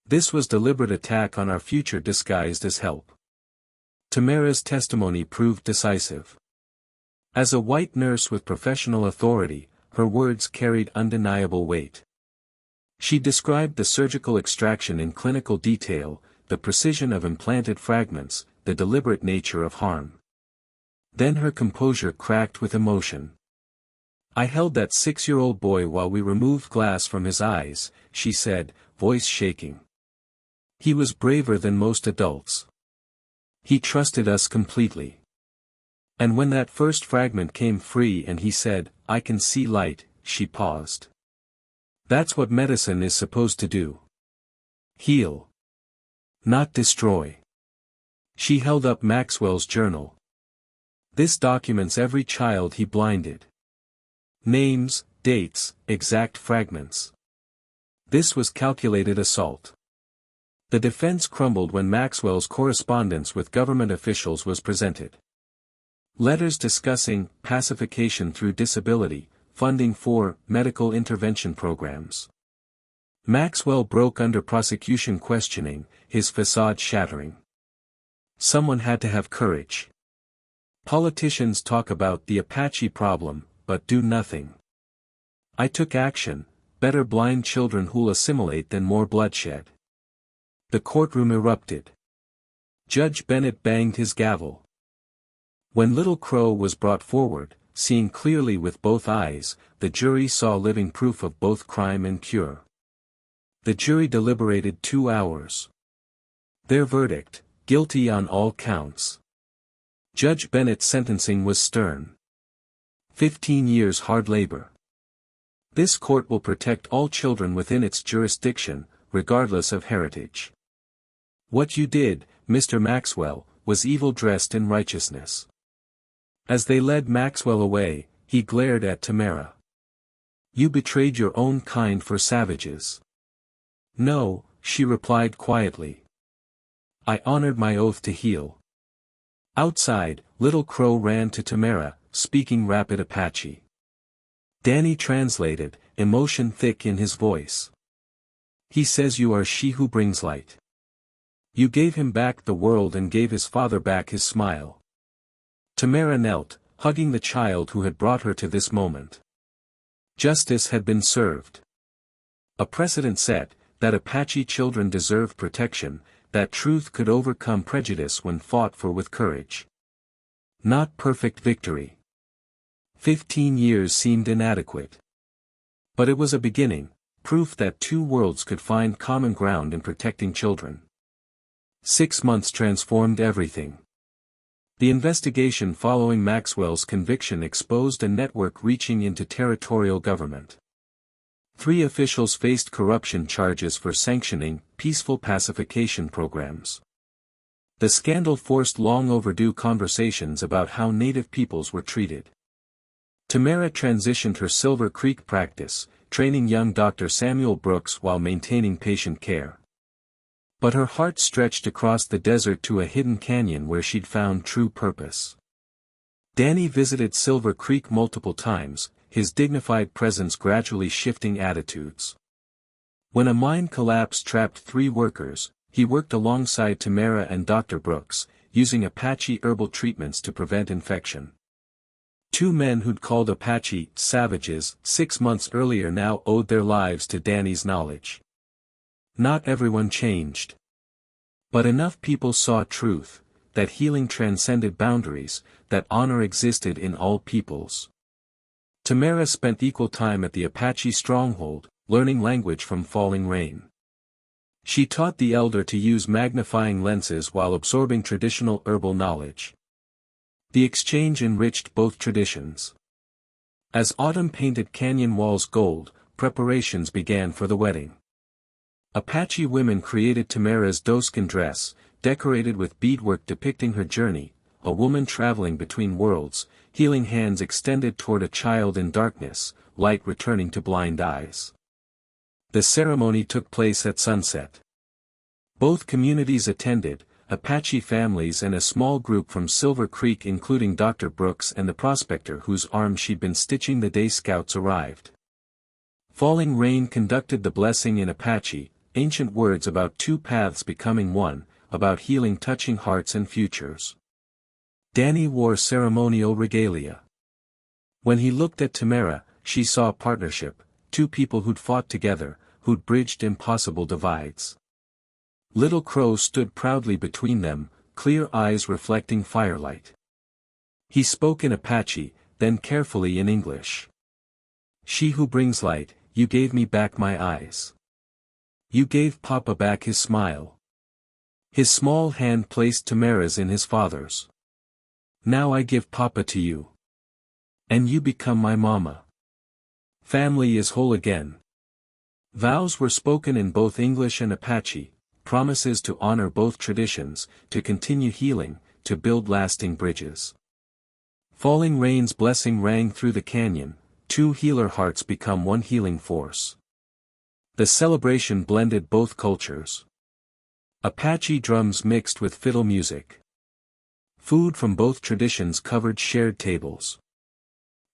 This was deliberate attack on our future disguised as help. Tamera's testimony proved decisive. As a white nurse with professional authority, her words carried undeniable weight. She described the surgical extraction in clinical detail, the precision of implanted fragments, the deliberate nature of harm. Then her composure cracked with emotion. I held that 6-year-old boy while we removed glass from his eyes, she said, voice shaking. He was braver than most adults. He trusted us completely. And when that first fragment came free and he said, I can see light, she paused. That's what medicine is supposed to do. Heal. Not destroy. She held up Maxwell's journal. This documents every child he blinded. Names, dates, exact fragments. This was calculated assault. The defense crumbled when Maxwell's correspondence with government officials was presented. Letters discussing pacification through disability, funding for medical intervention programs. Maxwell broke under prosecution questioning, his facade shattering. Someone had to have courage. Politicians talk about the Apache problem, but do nothing. I took action, better blind children who'll assimilate than more bloodshed. The courtroom erupted. Judge Bennett banged his gavel. When Little Crow was brought forward, seeing clearly with both eyes, the jury saw living proof of both crime and cure. The jury deliberated 2 hours. Their verdict, guilty on all counts. Judge Bennett's sentencing was stern. 15 years hard labor. This court will protect all children within its jurisdiction, regardless of heritage. What you did, Mr. Maxwell, was evil dressed in righteousness. As they led Maxwell away, he glared at Tamera. You betrayed your own kind for savages. No, she replied quietly. I honored my oath to heal. Outside, Little Crow ran to Tamera, speaking rapid Apache. Danny translated, emotion thick in his voice. He says you are she who brings light. You gave him back the world and gave his father back his smile. Tamera knelt, hugging the child who had brought her to this moment. Justice had been served. A precedent set, that Apache children deserved protection, that truth could overcome prejudice when fought for with courage. Not perfect victory. 15 years seemed inadequate. But it was a beginning, proof that two worlds could find common ground in protecting children. 6 months transformed everything. The investigation following Maxwell's conviction exposed a network reaching into territorial government. 3 officials faced corruption charges for sanctioning peaceful pacification programs. The scandal forced long overdue conversations about how Native peoples were treated. Tamera transitioned her Silver Creek practice, training young Dr. Samuel Brooks while maintaining patient care. But her heart stretched across the desert to a hidden canyon where she'd found true purpose. Danny visited Silver Creek multiple times, his dignified presence gradually shifting attitudes. When a mine collapse trapped 3 workers, he worked alongside Tamera and Dr. Brooks, using Apache herbal treatments to prevent infection. 2 men who'd called Apache savages 6 months earlier now owed their lives to Danny's knowledge. Not everyone changed. But enough people saw truth, that healing transcended boundaries, that honor existed in all peoples. Tamera spent equal time at the Apache stronghold, learning language from falling rain. She taught the elder to use magnifying lenses while absorbing traditional herbal knowledge. The exchange enriched both traditions. As autumn painted canyon walls gold, preparations began for the wedding. Apache women created Tamera's doeskin dress, decorated with beadwork depicting her journey, a woman traveling between worlds, healing hands extended toward a child in darkness, light returning to blind eyes. The ceremony took place at sunset. Both communities attended, Apache families and a small group from Silver Creek including Dr. Brooks and the prospector whose arm she'd been stitching the day scouts arrived. Falling rain conducted the blessing in Apache, ancient words about 2 paths becoming one, about healing touching hearts and futures. Danny wore ceremonial regalia. When he looked at Tamera, she saw partnership, 2 people who'd fought together, who'd bridged impossible divides. Little Crow stood proudly between them, clear eyes reflecting firelight. He spoke in Apache, then carefully in English. She who brings light, you gave me back my eyes. You gave Papa back his smile. His small hand placed Tamera's in his father's. Now I give Papa to you. And you become my mama. Family is whole again. Vows were spoken in both English and Apache, promises to honor both traditions, to continue healing, to build lasting bridges. Falling rain's blessing rang through the canyon, 2 healer hearts become one healing force. The celebration blended both cultures. Apache drums mixed with fiddle music. Food from both traditions covered shared tables.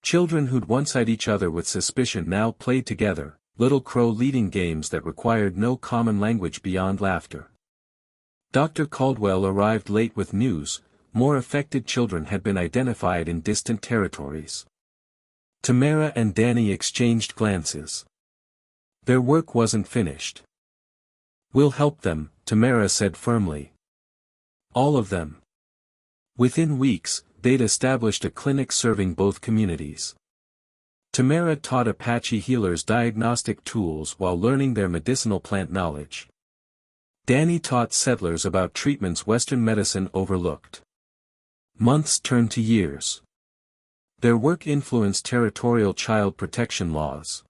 Children who'd once eyed each other with suspicion now played together, Little Crow leading games that required no common language beyond laughter. Dr. Caldwell arrived late with news, more affected children had been identified in distant territories. Tamera and Danny exchanged glances. Their work wasn't finished. We'll help them, Tamera said firmly. All of them. Within weeks, they'd established a clinic serving both communities. Tamera taught Apache healers diagnostic tools while learning their medicinal plant knowledge. Danny taught settlers about treatments Western medicine overlooked. Months turned to years. Their work influenced territorial child protection laws.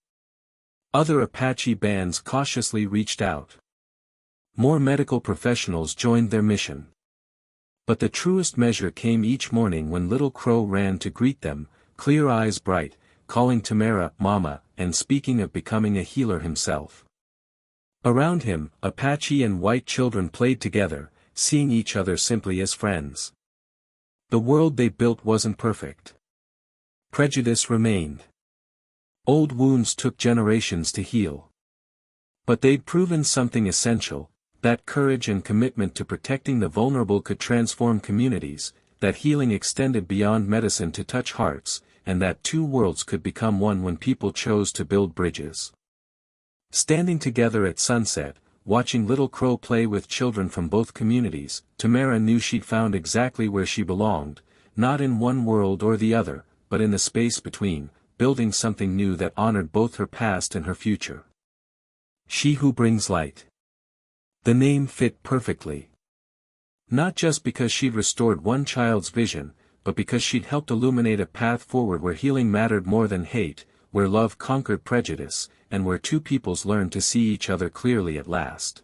Other Apache bands cautiously reached out. More medical professionals joined their mission. But the truest measure came each morning when Little Crow ran to greet them, clear eyes bright, calling Tamera Mama, and speaking of becoming a healer himself. Around him, Apache and white children played together, seeing each other simply as friends. The world they built wasn't perfect. Prejudice remained. Old wounds took generations to heal. But they'd proven something essential, that courage and commitment to protecting the vulnerable could transform communities, that healing extended beyond medicine to touch hearts, and that two worlds could become one when people chose to build bridges. Standing together at sunset, watching Little Crow play with children from both communities, Tamera knew she'd found exactly where she belonged, not in one world or the other, but in the space between, building something new that honored both her past and her future. She who brings light. The name fit perfectly. Not just because she'd restored one child's vision, but because she'd helped illuminate a path forward where healing mattered more than hate, where love conquered prejudice, and where two peoples learned to see each other clearly at last.